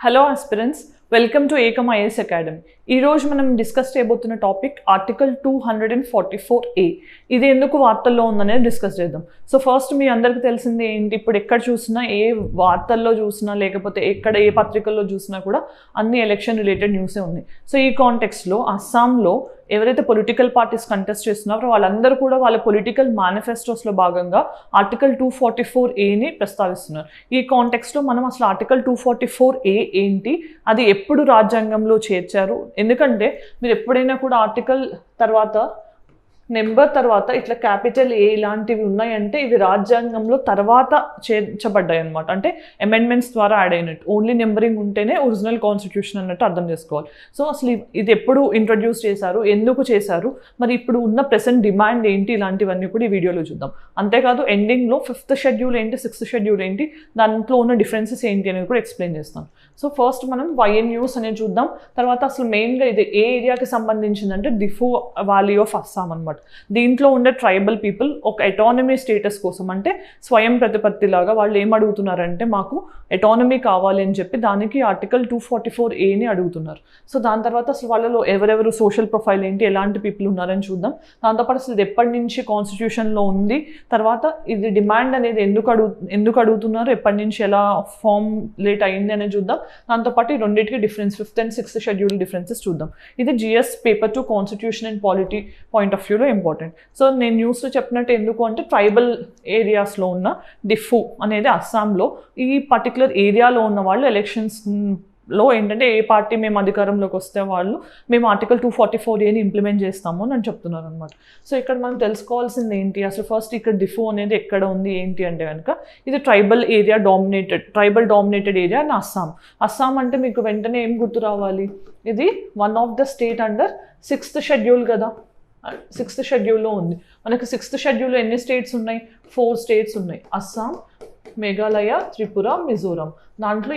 Hello aspirants, welcome to Ekam IAS academy. ఈరోజు మనం discuss చేయబోతున్న టాపిక్ ఆర్టికల్ 244A. ఇది ఎందుకు వార్తల్లో ఉందనేది డిస్కస్ చేద్దాం. సో ఫస్ట్ మీ అందరికీ తెలిసింది ఏంటి, ఇప్పుడు ఎక్కడ చూసినా ఏ వార్తల్లో చూసినా లేకపోతే ఎక్కడ ఏ పత్రికల్లో చూసినా కూడా అన్ని ఎలక్షన్ రిలేటెడ్ న్యూసే ఉన్నాయి. సో ఈ కాంటెక్స్లో అస్సాంలో ఎవరైతే పొలిటికల్ పార్టీస్ కంటెస్ట్ చేస్తున్నారో వాళ్ళందరూ కూడా వాళ్ళ పొలిటికల్ మేనిఫెస్టోస్లో భాగంగా ఆర్టికల్ 244Aని ప్రస్తావిస్తున్నారు. ఈ కాంటెక్స్లో మనం అసలు ఆర్టికల్ 244A ఏంటి, అది ఎప్పుడు రాజ్యాంగంలో చేర్చారు, ఎందుకంటే మీరు ఎప్పుడైనా కూడా ఆర్టికల్ తర్వాత నెంబర్ తర్వాత ఇట్లా క్యాపిటల్ ఏ ఇలాంటివి ఉన్నాయంటే ఇవి రాజ్యాంగంలో తర్వాత చేర్చబడ్డాయి అనమాట. అంటే అమెండ్మెంట్స్ ద్వారా యాడ్ అయినట్టు. ఓన్లీ నెంబరింగ్ ఉంటేనే ఒరిజినల్ కాన్స్టిట్యూషన్ అన్నట్టు అర్థం చేసుకోవాలి. సో అసలు ఇది ఎప్పుడు ఇంట్రడ్యూస్ చేశారు, ఎందుకు చేశారు, మరి ఇప్పుడు ఉన్న ప్రెసెంట్ డిమాండ్ ఏంటి, ఇలాంటివన్నీ కూడా ఈ వీడియోలో చూద్దాం. అంతేకాదు ఎండింగ్లో 5th షెడ్యూల్ ఏంటి, 6th షెడ్యూల్ ఏంటి, దాంట్లో ఉన్న డిఫరెన్సెస్ ఏంటి అనేది కూడా ఎక్స్ప్లెయిన్ చేస్తాను. సో ఫస్ట్ మనం వైఎన్యూస్ అనేది చూద్దాం. తర్వాత అసలు మెయిన్గా ఇది ఏ ఏరియాకి సంబంధించిందంటే దిఫు వ్యాలీ ఆఫ్ అస్సాం అనమాట. దీంట్లో ఉండే ట్రైబల్ పీపుల్ ఒక ఎటానమీ స్టేటస్ కోసం, అంటే స్వయం ప్రతిపత్తిలాగా వాళ్ళు ఏం అడుగుతున్నారంటే మాకు ఎటానమీ కావాలి అని చెప్పి దానికి ఆర్టికల్ 244Aని అడుగుతున్నారు. సో దాని తర్వాత అసలు వాళ్ళలో ఎవరెవరు సోషల్ ప్రొఫైల్ ఏంటి, ఎలాంటి పీపుల్ ఉన్నారని చూద్దాం. దాంతోపాటు అసలు ఇది ఎప్పటి నుంచి కాన్స్టిట్యూషన్లో ఉంది, తర్వాత ఇది డిమాండ్ అనేది ఎందుకు అడుగుతున్నారు, ఎప్పటి నుంచి ఎలా ఫార్ములేట్ అయింది అనేది చూద్దాం. దాంతోపాటు ఈ రెండింటికి difference 5th and 6th schedule differences చూద్దాం. ఇది GS paper 2 constitution and polity point of వ్యూలో ఇంపార్టెంట్. సో నేను న్యూస్లో చెప్పినట్టు ఎందుకు అంటే ట్రైబల్ ఏరియాస్లో ఉన్న డిఫు అనేది అస్సాంలో ఈ పర్టికులర్ ఏరియాలో ఉన్న వాళ్ళు ఎలక్షన్స్లో ఏంటంటే ఏ పార్టీ మేము అధికారంలోకి వస్తే వాళ్ళు మేము ఆర్టికల్ 244Aని ఇంప్లిమెంట్ చేస్తాము అని చెప్తున్నారు అనమాట. సో ఇక్కడ మనం తెలుసుకోవాల్సింది ఏంటి, అసలు ఫస్ట్ ఇక్కడ డిఫు అనేది ఎక్కడ ఉంది ఏంటి అంటే కనుక ఇది tribal dominated area in Assam అంటే మీకు వెంటనే ఏం గుర్తు రావాలి, ఇది one of the state under 6th schedule కదా. 6th షెడ్యూల్లో ఉంది. మనకి 6th షెడ్యూల్లో ఎన్ని స్టేట్స్ ఉన్నాయి, 4 స్టేట్స్ ఉన్నాయి. అస్సాం, మేఘాలయ, త్రిపుర, మిజోరం. దాంట్లో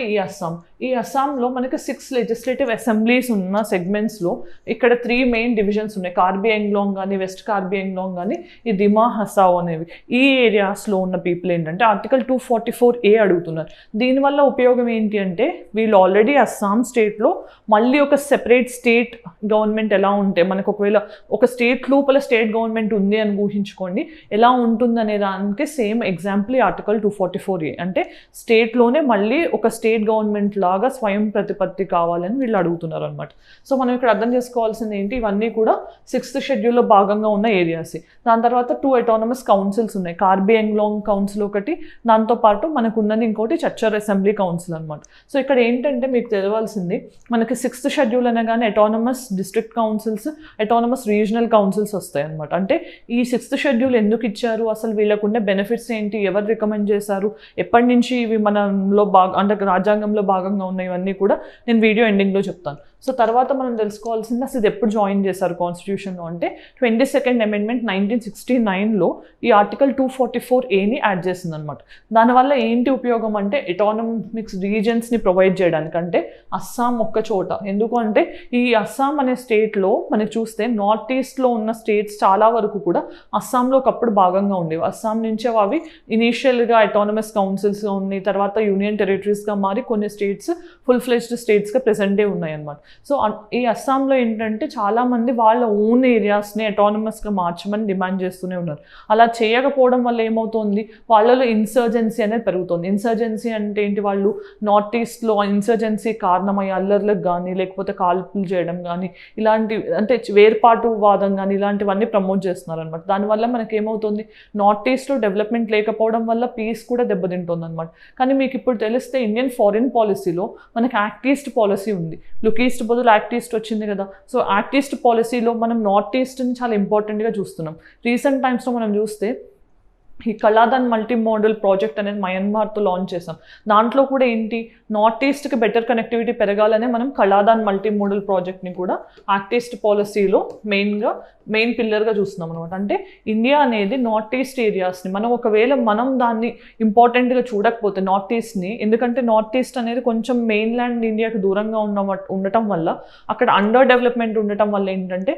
ఈ అస్సాంలో మనకి 6 లెజిస్లేటివ్ అసెంబ్లీస్ ఉన్న సెగ్మెంట్స్లో ఇక్కడ 3 మెయిన్ డివిజన్స్ ఉన్నాయి. కార్బీ యాంగ్లాంగ్ కానీ, వెస్ట్ కార్బీ యాంగ్లాంగ్ కానీ, ఈ దిమా హసావ్ అనేవి. ఈ ఏరియాస్లో ఉన్న పీపుల్ ఏంటంటే ఆర్టికల్ 244A అడుగుతున్నారు. దీనివల్ల ఉపయోగం ఏంటి అంటే వీళ్ళు ఆల్రెడీ అస్సాం స్టేట్లో మళ్ళీ ఒక సెపరేట్ స్టేట్ గవర్నమెంట్ ఎలా ఉంటే మనకు ఒకవేళ ఒక స్టేట్ లోపల స్టేట్ గవర్నమెంట్ ఉంది అని ఊహించుకోండి, ఎలా ఉంటుందనే దానికి సేమ్ ఎగ్జాంపుల్ ఆర్టికల్ 244A. అంటే స్టేట్లోనే మళ్ళీ ఒక స్టేట్ గవర్నమెంట్ లాగా స్వయం ప్రతిపత్తి కావాలని వీళ్ళు అడుగుతున్నారు అనమాట. సో మనం ఇక్కడ అర్థం చేసుకోవాల్సింది ఏంటి, ఇవన్నీ కూడా 6th షెడ్యూల్లో భాగంగా ఉన్న ఏరియాస్. దాని తర్వాత 2 అటానమస్ కౌన్సిల్స్ ఉన్నాయి. కార్బీ యాంగ్లాంగ్ కౌన్సిల్ ఒకటి, దాంతోపాటు మనకు ఉన్నది ఇంకోటి చచ్చర్ అసెంబ్లీ కౌన్సిల్ అనమాట. సో ఇక్కడ ఏంటంటే మీకు తెలియాల్సింది మనకి 6th షెడ్యూల్ అనగానే autonomous district councils, autonomous regional councils వస్తాయి అనమాట. అంటే ఈ 6th షెడ్యూల్ ఎందుకు ఇచ్చారు, అసలు వీళ్ళకు ఉండే బెనిఫిట్స్ ఏంటి, ఎవరు రికమెండ్ చేశారు, ఎప్పటి నుంచి ఇవి మనలో అంటే రాజ్యాంగంలో భాగంగా ఉన్న ఇవన్నీ కూడా నేను వీడియో ఎండింగ్లో చెప్తాను. సో తర్వాత మనం తెలుసుకోవాల్సింది అసలు ఇది ఎప్పుడు జాయిన్ చేశారు కాన్స్టిట్యూషన్లో అంటే 22nd అమెండ్మెంట్ 1969లో ఈ ఆర్టికల్ 244Aని యాడ్ చేసింది అనమాట. దానివల్ల ఏంటి ఉపయోగం అంటే ఎటానమిక్స్ రీజన్స్ని ప్రొవైడ్ చేయడానికి, అంటే అస్సాం ఒక్క చోట. ఎందుకు అంటే ఈ అస్సాం అనే స్టేట్లో మనకి చూస్తే నార్త్ ఈస్ట్లో ఉన్న స్టేట్స్ చాలా వరకు కూడా అస్సాంలో ఒకప్పుడు భాగంగా ఉండేవి. అస్సాం నుంచే అవి ఇనీషియల్గా అటానమస్ కౌన్సిల్స్గా ఉన్నాయి, తర్వాత యూనియన్ టెరిటరీస్గా మారి కొన్ని స్టేట్స్ ఫుల్ ఫ్లెజ్డ్ స్టేట్స్గా ప్రెసెంటే ఉన్నాయి అనమాట. సో ఈ అస్సాంలో ఏంటంటే చాలామంది వాళ్ళ ఓన్ ఏరియాస్ని అటానమస్గా మార్చమని డిమాండ్ చేస్తూనే ఉన్నారు. అలా చేయకపోవడం వల్ల ఏమవుతుంది, వాళ్ళలో ఇన్సర్జెన్సీ అనేది పెరుగుతుంది. ఇన్సర్జెన్సీ అంటే ఏంటి, వాళ్ళు నార్త్ ఈస్ట్లో ఇన్సర్జెన్సీ కారణమై అల్లర్లకు కానీ లేకపోతే కాల్పులు చేయడం కానీ ఇలాంటి అంటే వేర్పాటు వాదం కానీ ఇలాంటివన్నీ ప్రమోట్ చేస్తున్నారు అనమాట. దానివల్ల మనకి ఏమవుతుంది, నార్త్ ఈస్ట్లో డెవలప్మెంట్ లేకపోవడం వల్ల పీస్ కూడా దెబ్బతింటుంది అనమాట. కానీ మీకు ఇప్పుడు తెలిస్తే ఇండియన్ ఫారిన్ పాలసీలో మనకి యాక్ట్ ఈస్ట్ పాలసీ ఉంది. లుక్ ఈస్ట్ బదులు యాక్ట్ ఈస్ట్ వచ్చింది కదా. సో యాక్ట్ ఈస్ట్ పాలసీలో మనం నార్త్ ఈస్ట్ని చాలా ఇంపార్టెంట్గా చూస్తున్నాం. రీసెంట్ టైమ్స్లో మనం చూస్తే ఈ కళాదాన్ మల్టీ మోడల్ ప్రాజెక్ట్ అనేది మయన్మార్తో లాంచ్ చేసాం. దాంట్లో కూడా ఏంటి, నార్త్ ఈస్ట్కి బెటర్ కనెక్టివిటీ పెరగాలనే మనం కళాదాన్ మల్టీ మోడల్ ప్రాజెక్ట్ని కూడా యాక్ట్ ఈస్ట్ పాలసీలో మెయిన్ పిల్లర్గా చూస్తున్నాం అనమాట. అంటే ఇండియా అనేది నార్త్ ఈస్ట్ ఏరియాస్ని మనం దాన్ని ఇంపార్టెంట్గా చూడకపోతే నార్త్ ఈస్ట్ని, ఎందుకంటే నార్త్ ఈస్ట్ అనేది కొంచెం మెయిన్ ల్యాండ్ ఇండియాకి దూరంగా ఉండటం వల్ల అక్కడ అండర్ డెవలప్మెంట్ ఉండటం వల్ల ఏంటంటే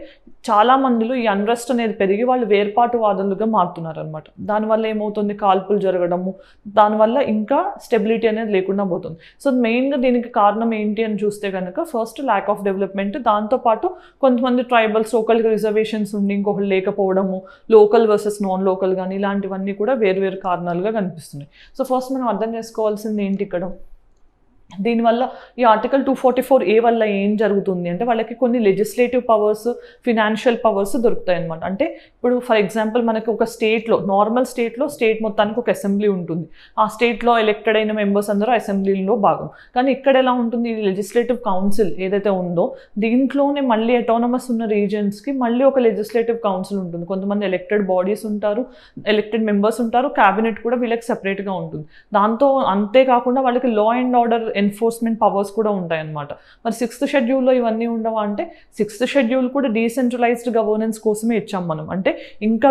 చాలా మందిలో ఈ అన్రెస్ట్ అనేది పెరిగి వాళ్ళు వేర్పాటువాదులుగా మారుతున్నారు అనమాట. దానివల్ల దానివల్ల ఏమవుతుంది, కాల్పులు జరగడము, దానివల్ల ఇంకా స్టెబిలిటీ అనేది లేకుండా పోతుంది. సో మెయిన్గా దీనికి కారణం ఏంటి అని చూస్తే కనుక ఫస్ట్ ల్యాక్ ఆఫ్ డెవలప్మెంట్, దాంతోపాటు కొంతమంది ట్రైబల్స్ ఒకరికి రిజర్వేషన్స్ ఉండి ఇంకొకరు లేకపోవడము, లోకల్ వర్సెస్ నాన్ లోకల్ కానీ ఇలాంటివన్నీ కూడా వేరు కారణాలుగా కనిపిస్తున్నాయి. సో ఫస్ట్ మనం అర్థం చేసుకోవాల్సింది ఏంటి ఇక్కడ, దీనివల్ల ఈ ఆర్టికల్ 244A వల్ల ఏం జరుగుతుంది అంటే వాళ్ళకి కొన్ని లెజిస్లేటివ్ పవర్స్, ఫినాన్షియల్ పవర్స్ దొరుకుతాయి అనమాట. అంటే ఇప్పుడు ఫర్ ఎగ్జాంపుల్ మనకి ఒక స్టేట్లో, నార్మల్ స్టేట్లో స్టేట్ మొత్తానికి ఒక అసెంబ్లీ ఉంటుంది, ఆ స్టేట్లో ఎలక్టెడ్ అయిన మెంబర్స్ అందరూ అసెంబ్లీలో భాగం. కానీ ఇక్కడ ఎలా ఉంటుంది, ఈ లెజిస్లేటివ్ కౌన్సిల్ ఏదైతే ఉందో దీంట్లోనే మళ్ళీ అటానమస్ ఉన్న రీజన్స్కి మళ్ళీ ఒక లెజిస్లేటివ్ కౌన్సిల్ ఉంటుంది. కొంతమంది ఎలక్టెడ్ బాడీస్ ఉంటారు, ఎలక్టెడ్ మెంబర్స్ ఉంటారు, క్యాబినెట్ కూడా వీళ్ళకి సెపరేట్గా ఉంటుంది. దాంతో అంతేకాకుండా వాళ్ళకి law and order enforcement powers కూడా ఉంటాయన్నమాట. మరి 6th షెడ్యూల్లో ఇవన్నీ ఉండవా అంటే 6th షెడ్యూల్ కూడా డీసెంట్రలైజ్డ్ గవర్నెన్స్ కోసమే ఇచ్చాం మనం, అంటే ఇంకా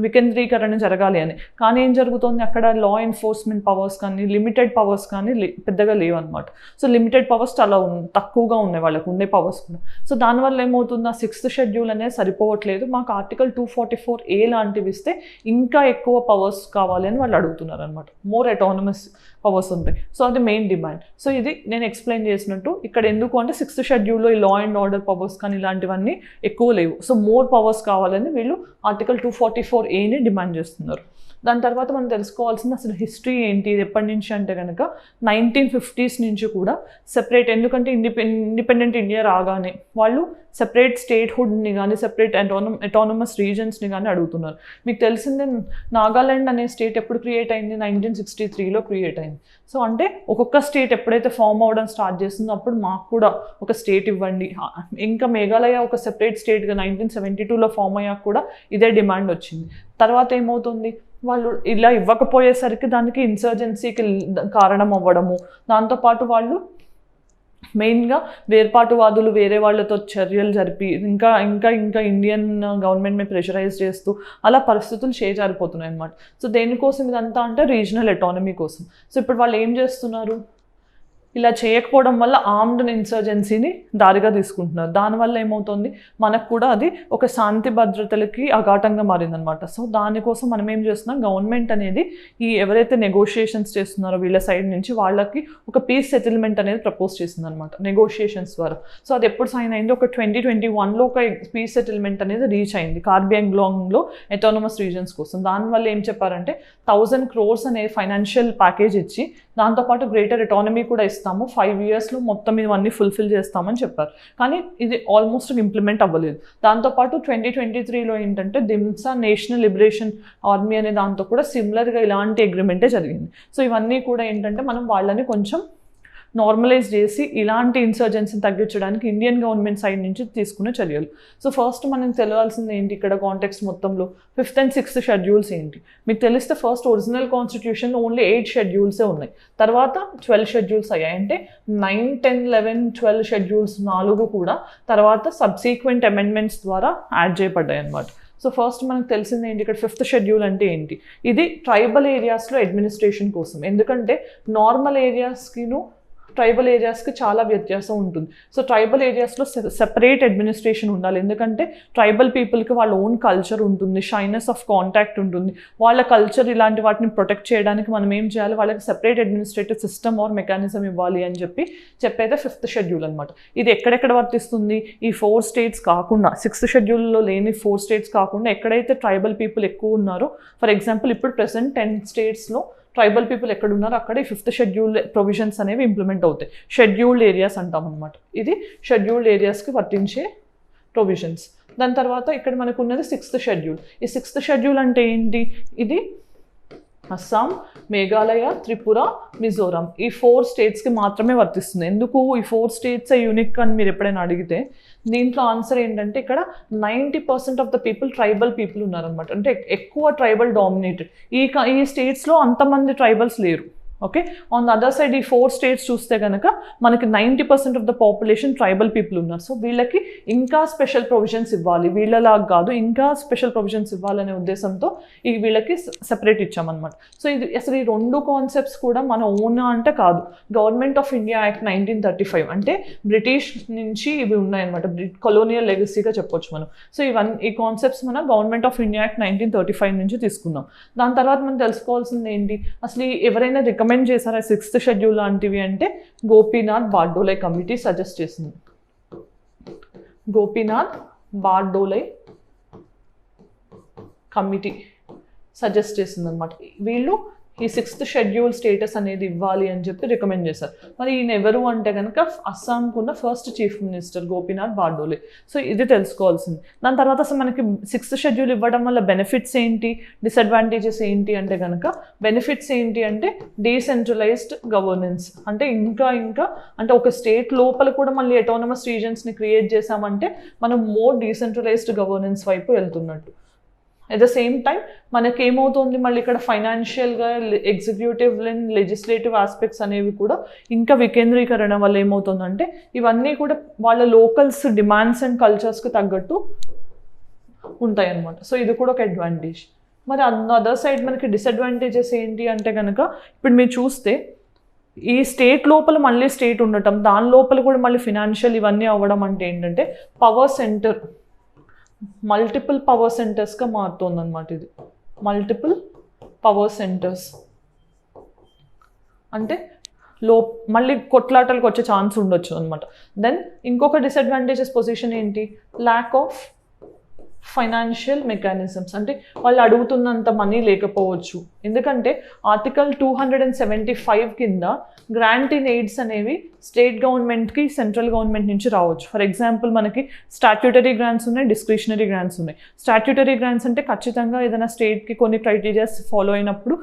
వికేంద్రీకరణ జరగాలి అని. కానీ ఏం జరుగుతుంది అక్కడ, లా ఎన్ఫోర్స్మెంట్ పవర్స్ కానీ లిమిటెడ్ పవర్స్ కానీ పెద్దగా లేవన్నమాట. సో లిమిటెడ్ పవర్స్ చాలా తక్కువగా ఉన్నాయి వాళ్ళకు ఉండే పవర్స్ కూడా. సో దానివల్ల ఏమవుతుంది, ఆ 6th షెడ్యూల్ అనేది సరిపోవట్లేదు, మాకు ఆర్టికల్ 244A లాంటివి ఇస్తే ఇంకా ఎక్కువ పవర్స్ కావాలి అని వాళ్ళు అడుగుతున్నారు అనమాట. మోర్ అటానమస్ పవర్స్ ఉంటాయి. సో అది మెయిన్ డిమాండ్. సో ఇది నేను ఎక్స్ప్లెయిన్ చేసినట్టు ఇక్కడ ఎందుకు అంటే 6th షెడ్యూల్లో ఈ లా అండ్ ఆర్డర్ పవర్స్ కానీ ఇలాంటివన్నీ ఎక్కువ లేవు. సో మోర్ పవర్స్ కావాలని వీళ్ళు ఆర్టికల్ 244Aని డిమాండ్ చేస్తున్నారు. దాని తర్వాత మనం తెలుసుకోవాల్సింది అసలు హిస్టరీ ఏంటి, ఇది ఎప్పటి నుంచి అంటే కనుక 1950s నుంచి కూడా సెపరేట్, ఎందుకంటే ఇండిపెండెంట్ ఇండియా రాగానే వాళ్ళు సెపరేట్ స్టేట్హుడ్ని కానీ సెపరేట్ అటానమస్ రీజన్స్ని కానీ అడుగుతున్నారు. మీకు తెలిసిందే నాగాలాండ్ అనే స్టేట్ ఎప్పుడు క్రియేట్ అయింది, 1963లో క్రియేట్ అయింది. సో అంటే ఒక్కొక్క స్టేట్ ఎప్పుడైతే ఫామ్ అవ్వడం స్టార్ట్ చేస్తుందో అప్పుడు మాకు కూడా ఒక స్టేట్ ఇవ్వండి. ఇంకా మేఘాలయ ఒక సెపరేట్ స్టేట్గా 1972లో ఫామ్ అయ్యాక కూడా ఇదే డిమాండ్ వచ్చింది. తర్వాత ఏమవుతుంది, వాళ్ళు ఇలా ఇవ్వకపోయేసరికి దానికి ఇన్సర్జెన్సీకి కారణం అవ్వడము, దాంతోపాటు వాళ్ళు మెయిన్గా వేర్పాటువాదులు వేరే వాళ్ళతో చర్యలు జరిపి ఇంకా ఇంకా ఇంకా ఇండియన్ గవర్నమెంట్ మీద ప్రెషరైజ్ చేస్తూ అలా పరిస్థితులు చేజారిపోతున్నాయి అన్నమాట. సో దేనికోసం ఇదంతా అంటే రీజనల్ ఎటానమీ కోసం. సో ఇప్పుడు వాళ్ళు ఏం చేస్తున్నారు, ఇలా చేయకపోవడం వల్ల ఆర్మ్డ్ ఇన్సర్జెన్సీని దారిగా తీసుకుంటున్నారు. దానివల్ల ఏమవుతుంది, మనకు కూడా అది ఒక శాంతి భద్రతలకి అఘాటంగా మారిందనమాట. సో దానికోసం మనం ఏం చేస్తున్నాం, గవర్నమెంట్ అనేది ఈ ఎవరైతే నెగోషియేషన్స్ చేస్తున్నారో వీళ్ళ సైడ్ నుంచి వాళ్ళకి ఒక పీస్ సెటిల్మెంట్ అనేది ప్రపోజ్ చేసింది అనమాట నెగోషియేషన్స్ ద్వారా. సో అది ఎప్పుడు సైన్ అయింది, ఒక 2021లో ఒక పీస్ సెటిల్మెంట్ అనేది రీచ్ అయింది కార్బీ ఆంగ్లాంగ్లో అటానమస్ రీజన్స్ కోసం. దానివల్ల ఏం చెప్పారంటే 1000 crores అనే ఫైనాన్షియల్ ప్యాకేజ్ ఇచ్చి దాంతోపాటు గ్రేటర్ ఎటానమీ కూడా ఇస్తాము, 5 yearsలో మొత్తం ఇవన్నీ ఫుల్ఫిల్ చేస్తామని చెప్పారు. కానీ ఇది ఆల్మోస్ట్ ఇంప్లిమెంట్ అవ్వలేదు. దాంతోపాటు 2023లో ఏంటంటే దిమ్సా నేషనల్ లిబరేషన్ ఆర్మీ అనే దాంతో కూడా సిమిలర్గా ఇలాంటి అగ్రిమెంటే జరిగింది. సో ఇవన్నీ కూడా ఏంటంటే మనం వాళ్ళని కొంచెం నార్మలైజ్ చేసి ఇలాంటి ఇన్సర్జెన్సీని తగ్గించడానికి ఇండియన్ గవర్నమెంట్ సైడ్ నుంచి తీసుకునే చర్యలు. సో ఫస్ట్ మనం తెలియాల్సింది ఏంటి ఇక్కడ కాంటెక్స్ట్ మొత్తంలో 5th and 6th షెడ్యూల్స్ ఏంటి మీకు తెలిస్తే, ఫస్ట్ ఒరిజినల్ కాన్స్టిట్యూషన్లో ఓన్లీ 8 షెడ్యూల్సే ఉన్నాయి, తర్వాత 12 షెడ్యూల్స్ అయ్యాయి. అంటే 9, 10, 11, 12 షెడ్యూల్స్ 4 కూడా తర్వాత సబ్సీక్వెంట్ అమెండ్మెంట్స్ ద్వారా యాడ్ చేయబడ్డాయి అన్నమాట. సో ఫస్ట్ మనకు తెలిసింది ఏంటి ఇక్కడ 5th షెడ్యూల్ అంటే ఏంటి, ఇది ట్రైబల్ ఏరియాస్లో అడ్మినిస్ట్రేషన్ కోసం. ఎందుకంటే నార్మల్ ఏరియాస్కిను ట్రైబల్ ఏరియాస్కి చాలా వ్యత్యాసం ఉంటుంది. సో ట్రైబల్ ఏరియాస్లో సెపరేట్ అడ్మినిస్ట్రేషన్ ఉండాలి, ఎందుకంటే ట్రైబల్ పీపుల్కి వాళ్ళ ఓన్ కల్చర్ ఉంటుంది, షైనెస్ ఆఫ్ కాంటాక్ట్ ఉంటుంది. వాళ్ళ కల్చర్ ఇలాంటి వాటిని ప్రొటెక్ట్ చేయడానికి మనం ఏం చేయాలి, వాళ్ళకి separate administrative system or mechanism ఇవ్వాలి అని చెప్పేదే 5th షెడ్యూల్ అనమాట. ఇది ఎక్కడెక్కడ వర్తిస్తుంది, ఈ 4 states కాకుండా 6th షెడ్యూల్లో లేని 4 states కాకుండా ఎక్కడైతే ట్రైబల్ పీపుల్ ఎక్కువ ఉన్నారో, ఫర్ ఎగ్జాంపుల్ ఇప్పుడు ప్రెసెంట్ 10 statesలో ట్రైబల్ పీపుల్ ఎక్కడ ఉన్నారో అక్కడ ఈ 5th షెడ్యూల్ ప్రొవిజన్స్ అనేవి ఇంప్లిమెంట్ అవుతాయి. షెడ్యూల్డ్ ఏరియాస్ అంటాం అనమాట. ఇది షెడ్యూల్డ్ ఏరియాస్కి వర్తించే ప్రొవిజన్స్. దాని తర్వాత ఇక్కడ మనకు ఉన్నది 6th షెడ్యూల్. ఈ 6th షెడ్యూల్ అంటే ఏంటి, ఇది అస్సాం, మేఘాలయ, త్రిపుర, మిజోరాం ఈ 4 స్టేట్స్కి మాత్రమే వర్తిస్తుంది. ఎందుకు ఈ 4 states యూనిక్ అని మీరు ఎప్పుడైనా అడిగితే దీంట్లో ఆన్సర్ ఏంటంటే ఇక్కడ 90% of the people tribal people ఉన్నారనమాట. అంటే ఎక్కువ ట్రైబల్ డామినేటెడ్. ఈ స్టేట్స్లో అంతమంది ట్రైబల్స్ లేరు. Okay, on the other side ఈ 4 స్టేట్స్ చూస్తే కనుక మనకి 90% of the population tribal people ఉన్నారు. సో వీళ్ళకి ఇంకా స్పెషల్ ప్రొవిజన్స్ ఇవ్వాలి, వీళ్ళలాగా కాదు ఇంకా స్పెషల్ ప్రొవిజన్స్ ఇవ్వాలనే ఉద్దేశంతో ఈ వీళ్ళకి సెపరేట్ ఇచ్చామన్నమాట. సో ఇది అసలు ఈ 2 కాన్సెప్ట్స్ కూడా మన ఓన్ అంటే కాదు, గవర్నమెంట్ ఆఫ్ ఇండియా యాక్ట్ 1935 అంటే బ్రిటిష్ నుంచి ఇవి ఉన్నాయన్నమాట, కొలోనియల్ లెగసీగా చెప్పొచ్చు మనం. సో ఈ కాన్సెప్ట్స్ మన గవర్నమెంట్ ఆఫ్ ఇండియా యాక్ట్ 1935 నుంచి తీసుకున్నాం. దాని తర్వాత మనం తెలుసుకోవాల్సింది ఏంటి, అసలు ఎవరైనా రికమెండ్ చేశారా 6th షెడ్యూల్ లాంటివి అంటే గోపీనాథ్ బార్డోలై కమిటీ సజెస్ట్ చేసింది. గోపీనాథ్ బార్డోలై కమిటీ సజెస్ట్ చేసింది అనమాట. వీళ్ళు ఈ 6th షెడ్యూల్ స్టేటస్ అనేది ఇవ్వాలి అని చెప్పి రికమెండ్ చేశారు. మరి ఈయన ఎవరు అంటే కనుక అస్సాంకున్న first chief minister Gopinath Bardoloi. So ఇది తెలుసుకోవాల్సింది. దాని తర్వాత అసలు మనకి 6th షెడ్యూల్ ఇవ్వడం వల్ల బెనిఫిట్స్ ఏంటి, డిసడ్వాంటేజెస్ ఏంటి అంటే కనుక బెనిఫిట్స్ ఏంటి అంటే డీసెంట్రలైజ్డ్ గవర్నెన్స్, అంటే ఇంకా అంటే ఒక స్టేట్ లోపల కూడా మళ్ళీ అటానమస్ రీజన్స్ని క్రియేట్ చేసామంటే మనం మోర్ డీసెంట్రలైజ్డ్ గవర్నెన్స్ వైపు వెళ్తున్నట్టు. అట్ ద సేమ్ టైం మనకి ఏమవుతుంది, మళ్ళీ ఇక్కడ ఫైనాన్షియల్గా ఎగ్జిక్యూటివ్ అండ్ లెజిస్లేటివ్ ఆస్పెక్ట్స్ అనేవి కూడా ఇంకా వికేంద్రీకరణ వల్ల ఏమవుతుందంటే ఇవన్నీ కూడా వాళ్ళ లోకల్స్ డిమాండ్స్ అండ్ కల్చర్స్కి తగ్గట్టు ఉంటాయి అన్నమాట. సో ఇది కూడా ఒక అడ్వాంటేజ్. మరి అదర్ సైడ్ మనకి డిసడ్వాంటేజెస్ ఏంటి అంటే కనుక ఇప్పుడు మీరు చూస్తే ఈ స్టేట్ లోపల మళ్ళీ స్టేట్ ఉండటం, దాని లోపల కూడా మళ్ళీ ఫినాన్షియల్ ఇవన్నీ అవ్వడం అంటే ఏంటంటే పవర్ సెంటర్ మల్టిపుల్ పవర్ సెంటర్స్గా మారుతుంది అనమాట. ఇది మల్టిపుల్ పవర్ సెంటర్స్ అంటే మళ్ళీ కొట్లాటలకు వచ్చే ఛాన్స్ ఉండొచ్చు అనమాట. దెన్ ఇంకొక డిసడ్వాంటేజెస్ పొజిషన్ ఏంటి, ల్యాక్ ఆఫ్ ఫైనాన్షియల్ మెకానిజమ్స్, అంటే వాళ్ళు అడుగుతున్నంత మనీ లేకపోవచ్చు. ఎందుకంటే ఆర్టికల్ 275 కింద గ్రాంట్ ఇన్ ఎయిడ్స్ అనేవి స్టేట్ గవర్నమెంట్కి సెంట్రల్ గవర్నమెంట్ నుంచి రావచ్చు. ఫర్ ఎగ్జాంపుల్ మనకి స్టాట్యూటరీ గ్రాంట్స్ ఉన్నాయి, డిస్క్రిషనరీ గ్రాంట్స్ ఉన్నాయి. స్టాట్యూటరీ గ్రాంట్స్ అంటే ఖచ్చితంగా ఏదైనా స్టేట్కి కొన్ని క్రైటీరియాస్ ఫాలో అయినప్పుడు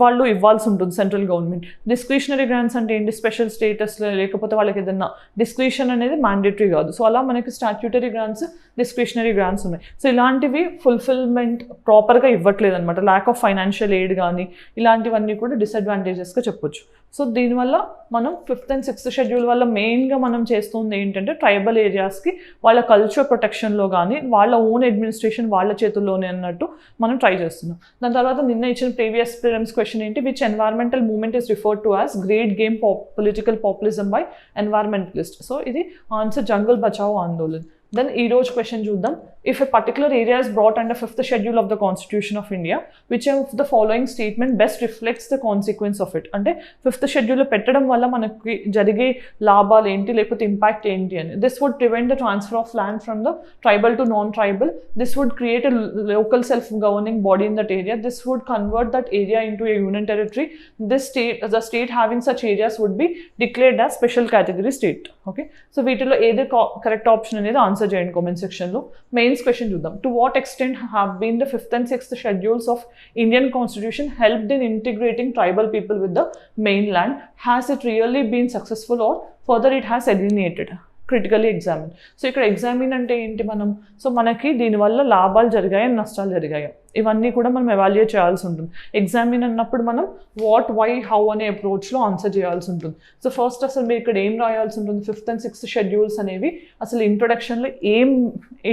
వాళ్ళు ఇవ్వాల్సి ఉంటుంది సెంట్రల్ గవర్నమెంట్. డిస్క్రిషనరీ గ్రాంట్స్ అంటే ఏంటి, స్పెషల్ స్టేటస్ లేకపోతే వాళ్ళకి ఏదైనా డిస్క్రిషన్ అనేది మ్యాండేటరీ కాదు. సో అలా మనకి స్టాట్యూటరీ గ్రాంట్స్, డిస్క్రిషనరీ గ్రాంట్స్ ఉన్నాయి. సో ఇలాంటివి ఫుల్ఫిల్మెంట్ ప్రాపర్గా ఇవ్వట్లేదు అనమాట. ల్యాక్ ఆఫ్ ఫైనాన్షియల్ ఎయిడ్ కానీ ఇలాంటివన్నీ కూడా డిసడ్వాంటేజెస్గా చెప్పొచ్చు. సో దీనివల్ల మనం 5th and 6th షెడ్యూల్ వల్ల మెయిన్గా మనం చేస్తుంది ఏంటంటే ట్రైబల్ ఏరియాస్కి వాళ్ళ కల్చర్ ప్రొటెక్షన్లో కానీ వాళ్ళ ఓన్ అడ్మినిస్ట్రేషన్ వాళ్ళ చేతుల్లోనే అన్నట్టు మనం ట్రై చేస్తున్నాం. దాని తర్వాత నిన్న ఇచ్చిన ప్రీవియస్ ప్రిలిమ్స్ క్వశ్చన్ ఏంటి, which environmental movement is referred to as great game political populism by ఎన్వైర్మెంటలిస్ట్. So ఇది ఆన్సర్ జంగల్ బచావో ఆందోళన్. Then ఈ రోజు క్వశ్చన్ చూద్దాం. If a particular area is brought under 5th schedule of the Constitution of India, which of the following statement best reflects the consequence of it? అంటే 5th schedule పెట్టడం వల్ల మనకి జరిగే లాభాలు ఏంటి లేకపోతే ఇంపాక్ట్ ఏంటి అని. This would prevent the transfer of land from the tribal to non-tribal. This would create a local self-governing body in that area. This would convert that area into a union territory. The state having such areas would be declared as special category state. Okay, so వీటిలో ఏది correct option అనేది answer చేయండి comment సెక్షన్లో. Mains question చూద్దాం. To what extent have been the 5th and 6th schedules of Indian constitution helped in integrating tribal people with the mainland? Has it really been successful or further it has eliminated? Critically examine. So ఇక్కడ examine అంటే ఏంటి, మనం so మనకి దీనివల్ల లాభాలు జరిగాయి, నష్టాలు జరిగాయి, ఇవన్నీ కూడా మనం ఎవాల్యుయేట్ చేయాల్సి ఉంటుంది. ఎగ్జామిన్ అన్నప్పుడు మనం వాట్, వై, హౌ అనే అప్రోచ్లో ఆన్సర్ చేయాల్సి ఉంటుంది. సో ఫస్ట్ అసలు మీరు ఇక్కడ ఏం రాయాల్సి ఉంటుంది, 5th and 6th షెడ్యూల్స్ అనేవి అసలు ఇంట్రొడక్షన్లో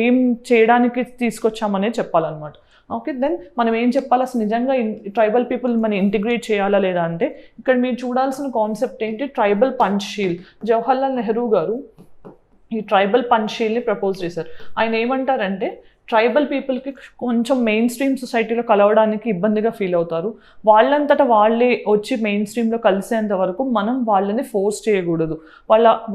ఏం చేయడానికి తీసుకొచ్చామనేది చెప్పాలన్నమాట. ఓకే, దెన్ మనం ఏం చెప్పాలి, అసలు నిజంగా ట్రైబల్ పీపుల్ మనం ఇంటిగ్రేట్ చేయాలా లేదా అంటే ఇక్కడ మీరు చూడాల్సిన కాన్సెప్ట్ ఏంటి, ట్రైబల్ పంచ్షీల్. జవహర్లాల్ నెహ్రూ గారు ఈ ట్రైబల్ పంచ్షీల్ని ప్రపోజ్ చేశారు. ఆయన ఏమంటారంటే ట్రైబల్ పీపుల్కి కొంచెం మెయిన్ స్ట్రీమ్ సొసైటీలో కలవడానికి ఇబ్బందిగా ఫీల్ అవుతారు, వాళ్ళంతటా వాళ్ళే వచ్చి మెయిన్ స్ట్రీమ్లో కలిసేంత వరకు మనం వాళ్ళని ఫోర్స్ చేయకూడదు,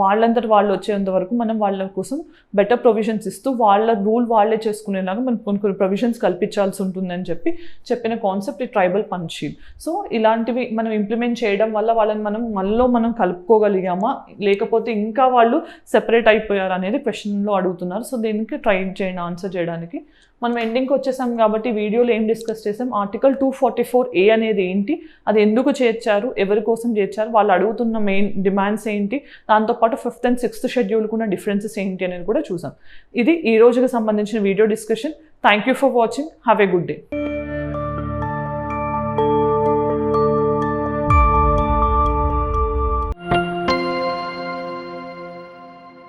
వాళ్ళంతటా వాళ్ళు వచ్చేంత వరకు మనం వాళ్ళ కోసం బెటర్ ప్రొవిజన్స్ ఇస్తూ వాళ్ళ రూల్ వాళ్ళే చేసుకునేలాగా మనం కొన్ని ప్రొవిజన్స్ కల్పించాల్సి ఉంటుందని చెప్పిన కాన్సెప్ట్ ఈ ట్రైబల్ పంచ్షీల్. సో ఇలాంటివి మనం ఇంప్లిమెంట్ చేయడం వల్ల వాళ్ళని మనం కలుపుకోగలిగామా లేకపోతే ఇంకా వాళ్ళు సెపరేట్ అయిపోయారు అనేది క్వశ్చన్లో అడుగుతున్నారు. సో దీనికి ట్రై చేయండి ఆన్సర్ చేయడానికి. మనం ఎండింగ్కి వచ్చేసాం కాబట్టి వీడియోలో ఏం డిస్కస్ చేసాం, ఆర్టికల్ 244A అనేది ఏంటి, అది ఎందుకు చేర్చారు, ఎవరి కోసం చేర్చారు, వాళ్ళు అడుగుతున్న మెయిన్ డిమాండ్స్ ఏంటి, దాంతోపాటు 5th and 6th షెడ్యూల్కి ఉన్న డిఫరెన్సెస్ ఏంటి అనేది కూడా చూసాం. ఇది ఈ రోజుకి సంబంధించిన video discussion. Thank you for watching. Have a good day.